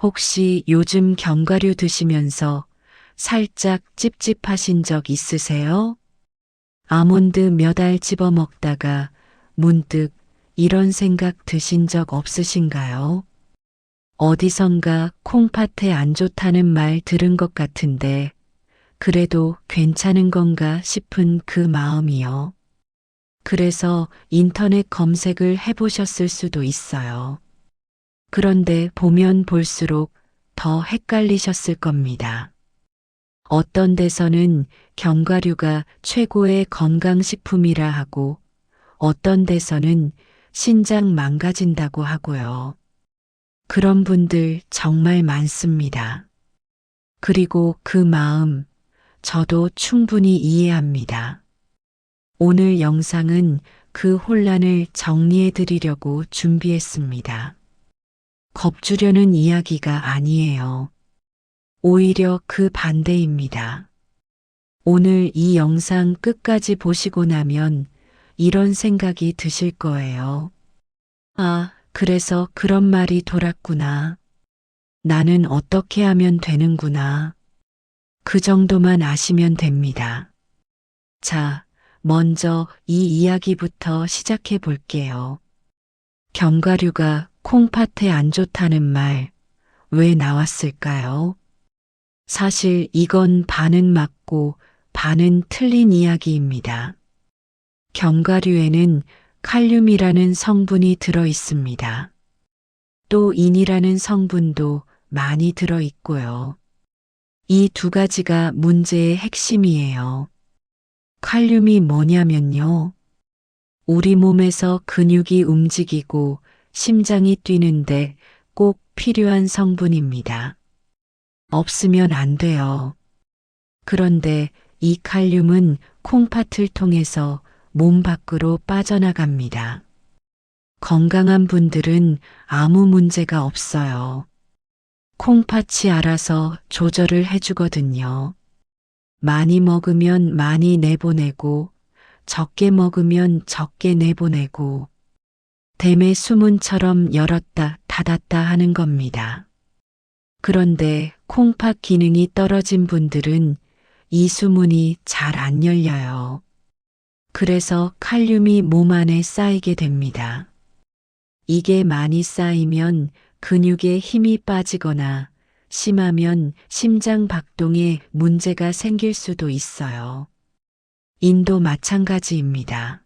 혹시 요즘 견과류 드시면서 살짝 찝찝하신 적 있으세요? 아몬드 몇 알 집어 먹다가 문득 이런 생각 드신 적 없으신가요? 어디선가 콩팥에 안 좋다는 말 들은 것 같은데 그래도 괜찮은 건가 싶은 그 마음이요. 그래서 인터넷 검색을 해보셨을 수도 있어요. 그런데 보면 볼수록 더 헷갈리셨을 겁니다. 어떤 데서는 견과류가 최고의 건강식품이라 하고 어떤 데서는 신장 망가진다고 하고요. 그런 분들 정말 많습니다. 그리고 그 마음 저도 충분히 이해합니다. 오늘 영상은 그 혼란을 정리해 드리려고 준비했습니다. 겁주려는 이야기가 아니에요. 오히려 그 반대입니다. 오늘 이 영상 끝까지 보시고 나면 이런 생각이 드실 거예요. 아, 그래서 그런 말이 돌았구나. 나는 어떻게 하면 되는구나. 그 정도만 아시면 됩니다. 자, 먼저 이 이야기부터 시작해 볼게요. 견과류가 콩팥에 안 좋다는 말, 왜 나왔을까요? 사실 이건 반은 맞고 반은 틀린 이야기입니다. 견과류에는 칼륨이라는 성분이 들어 있습니다. 또 인이라는 성분도 많이 들어 있고요. 이 두 가지가 문제의 핵심이에요. 칼륨이 뭐냐면요. 우리 몸에서 근육이 움직이고 심장이 뛰는데 꼭 필요한 성분입니다. 없으면 안 돼요. 그런데 이 칼륨은 콩팥을 통해서 몸 밖으로 빠져나갑니다. 건강한 분들은 아무 문제가 없어요. 콩팥이 알아서 조절을 해주거든요. 많이 먹으면 많이 내보내고, 적게 먹으면 적게 내보내고, 댐의 수문처럼 열었다 닫았다 하는 겁니다. 그런데 콩팥 기능이 떨어진 분들은 이 수문이 잘 안 열려요. 그래서 칼륨이 몸 안에 쌓이게 됩니다. 이게 많이 쌓이면 근육에 힘이 빠지거나 심하면 심장 박동에 문제가 생길 수도 있어요. 인도 마찬가지입니다.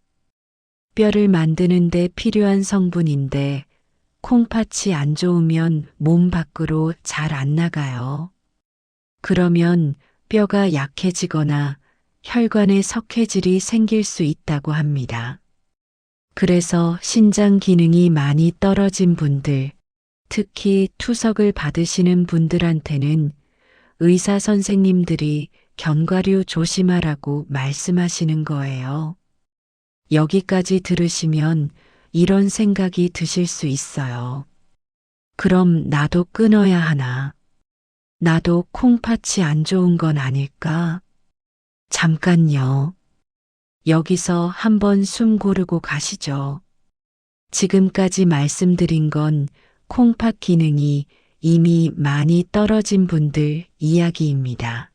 뼈를 만드는 데 필요한 성분인데 콩팥이 안 좋으면 몸 밖으로 잘 안 나가요. 그러면 뼈가 약해지거나 혈관에 석회질이 생길 수 있다고 합니다. 그래서 신장 기능이 많이 떨어진 분들, 특히 투석을 받으시는 분들한테는 의사 선생님들이 견과류 조심하라고 말씀하시는 거예요. 여기까지 들으시면 이런 생각이 드실 수 있어요. 그럼 나도 끊어야 하나? 나도 콩팥이 안 좋은 건 아닐까? 잠깐요. 여기서 한번 숨 고르고 가시죠. 지금까지 말씀드린 건 콩팥 기능이 이미 많이 떨어진 분들 이야기입니다.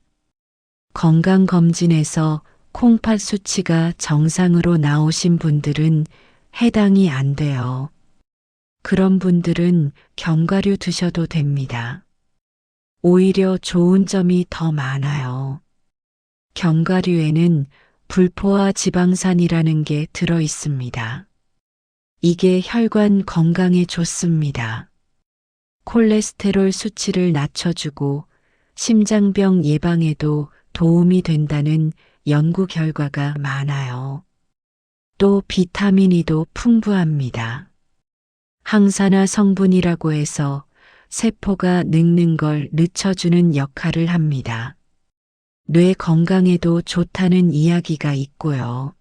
건강검진에서 콩팥 수치가 정상으로 나오신 분들은 해당이 안 돼요. 그런 분들은 견과류 드셔도 됩니다. 오히려 좋은 점이 더 많아요. 견과류에는 불포화 지방산이라는 게 들어 있습니다. 이게 혈관 건강에 좋습니다. 콜레스테롤 수치를 낮춰주고 심장병 예방에도 도움이 된다는 연구 결과가 많아요. 또 비타민 E도 풍부합니다. 항산화 성분이라고 해서 세포가 늙는 걸 늦춰주는 역할을 합니다. 뇌 건강에도 좋다는 이야기가 있고요.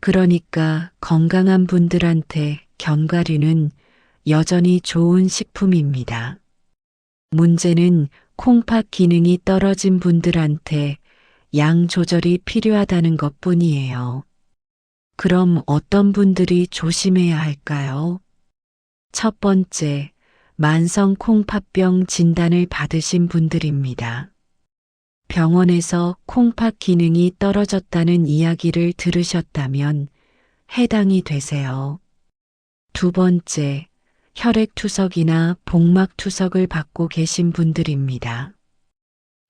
그러니까 건강한 분들한테 견과류는 여전히 좋은 식품입니다. 문제는 콩팥 기능이 떨어진 분들한테 양 조절이 필요하다는 것뿐이에요. 그럼 어떤 분들이 조심해야 할까요? 첫 번째, 만성 콩팥병 진단을 받으신 분들입니다. 병원에서 콩팥 기능이 떨어졌다는 이야기를 들으셨다면 해당이 되세요. 두 번째, 혈액투석이나 복막투석을 받고 계신 분들입니다.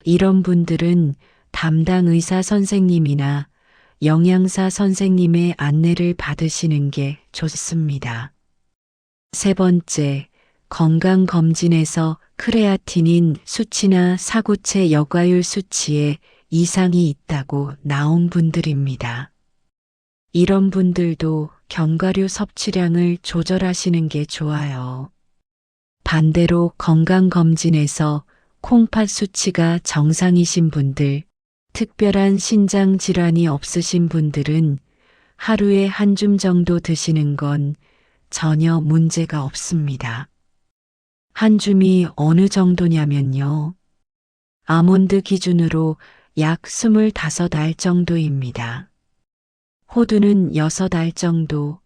이런 분들은 담당 의사 선생님이나 영양사 선생님의 안내를 받으시는 게 좋습니다. 세 번째, 건강검진에서 크레아티닌 수치나 사구체 역과율 수치에 이상이 있다고 나온 분들입니다. 이런 분들도 견과류 섭취량을 조절하시는 게 좋아요. 반대로 건강검진에서 콩팥 수치가 정상이신 분들, 특별한 신장 질환이 없으신 분들은 하루에 한 줌 정도 드시는 건 전혀 문제가 없습니다. 한 줌이 어느 정도냐면요. 아몬드 기준으로 약 25알 정도입니다. 호두는 6알 정도,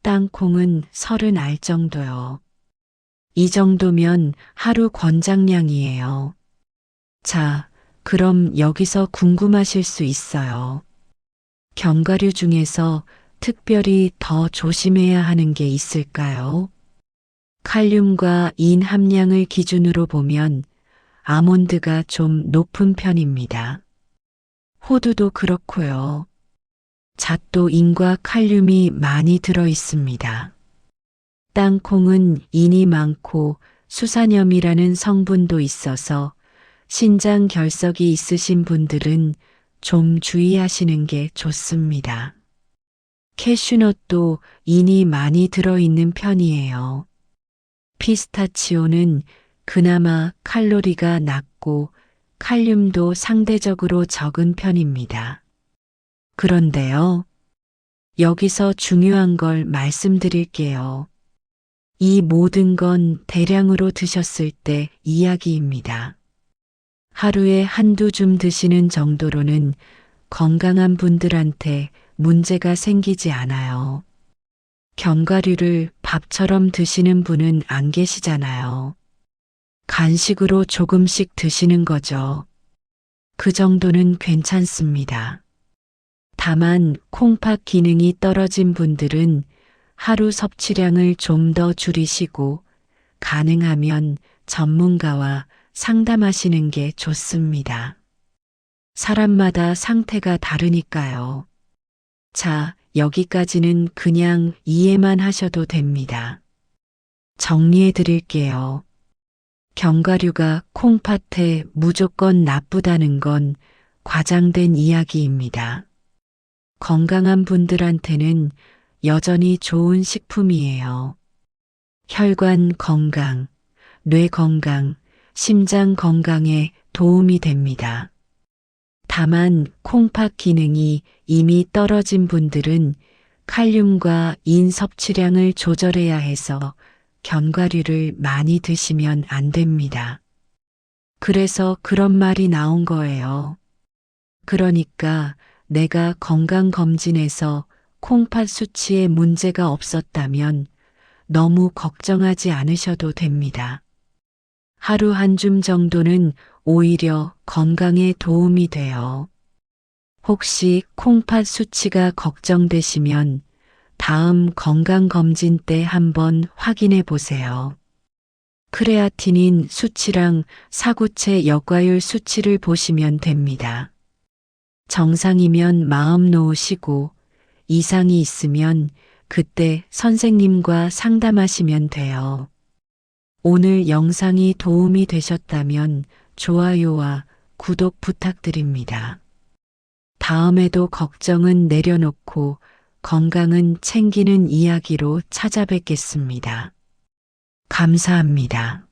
땅콩은 30알 정도요. 이 정도면 하루 권장량이에요. 자, 그럼 여기서 궁금하실 수 있어요. 견과류 중에서 특별히 더 조심해야 하는 게 있을까요? 칼륨과 인 함량을 기준으로 보면 아몬드가 좀 높은 편입니다. 호두도 그렇고요. 잣도 인과 칼륨이 많이 들어 있습니다. 땅콩은 인이 많고 수산염이라는 성분도 있어서 신장 결석이 있으신 분들은 좀 주의하시는 게 좋습니다. 캐슈넛도 인이 많이 들어있는 편이에요. 피스타치오는 그나마 칼로리가 낮고 칼륨도 상대적으로 적은 편입니다. 그런데요, 여기서 중요한 걸 말씀드릴게요. 이 모든 건 대량으로 드셨을 때 이야기입니다. 하루에 한두 줌 드시는 정도로는 건강한 분들한테 문제가 생기지 않아요. 견과류를 밥처럼 드시는 분은 안 계시잖아요. 간식으로 조금씩 드시는 거죠. 그 정도는 괜찮습니다. 다만 콩팥 기능이 떨어진 분들은 하루 섭취량을 좀 더 줄이시고 가능하면 전문가와 상담하시는 게 좋습니다. 사람마다 상태가 다르니까요. 자, 여기까지는 그냥 이해만 하셔도 됩니다. 정리해 드릴게요. 견과류가 콩팥에 무조건 나쁘다는 건 과장된 이야기입니다. 건강한 분들한테는 여전히 좋은 식품이에요. 혈관 건강, 뇌 건강, 심장 건강에 도움이 됩니다. 다만 콩팥 기능이 이미 떨어진 분들은 칼륨과 인 섭취량을 조절해야 해서 견과류를 많이 드시면 안 됩니다. 그래서 그런 말이 나온 거예요. 그러니까 내가 건강검진에서 콩팥 수치에 문제가 없었다면 너무 걱정하지 않으셔도 됩니다. 하루 한 줌 정도는 오히려 건강에 도움이 돼요. 혹시 콩팥 수치가 걱정되시면 다음 건강검진 때 한번 확인해 보세요. 크레아티닌 수치랑 사구체 역과율 수치를 보시면 됩니다. 정상이면 마음 놓으시고 이상이 있으면 그때 선생님과 상담하시면 돼요. 오늘 영상이 도움이 되셨다면 좋아요와 구독 부탁드립니다. 다음에도 걱정은 내려놓고 건강은 챙기는 이야기로 찾아뵙겠습니다. 감사합니다.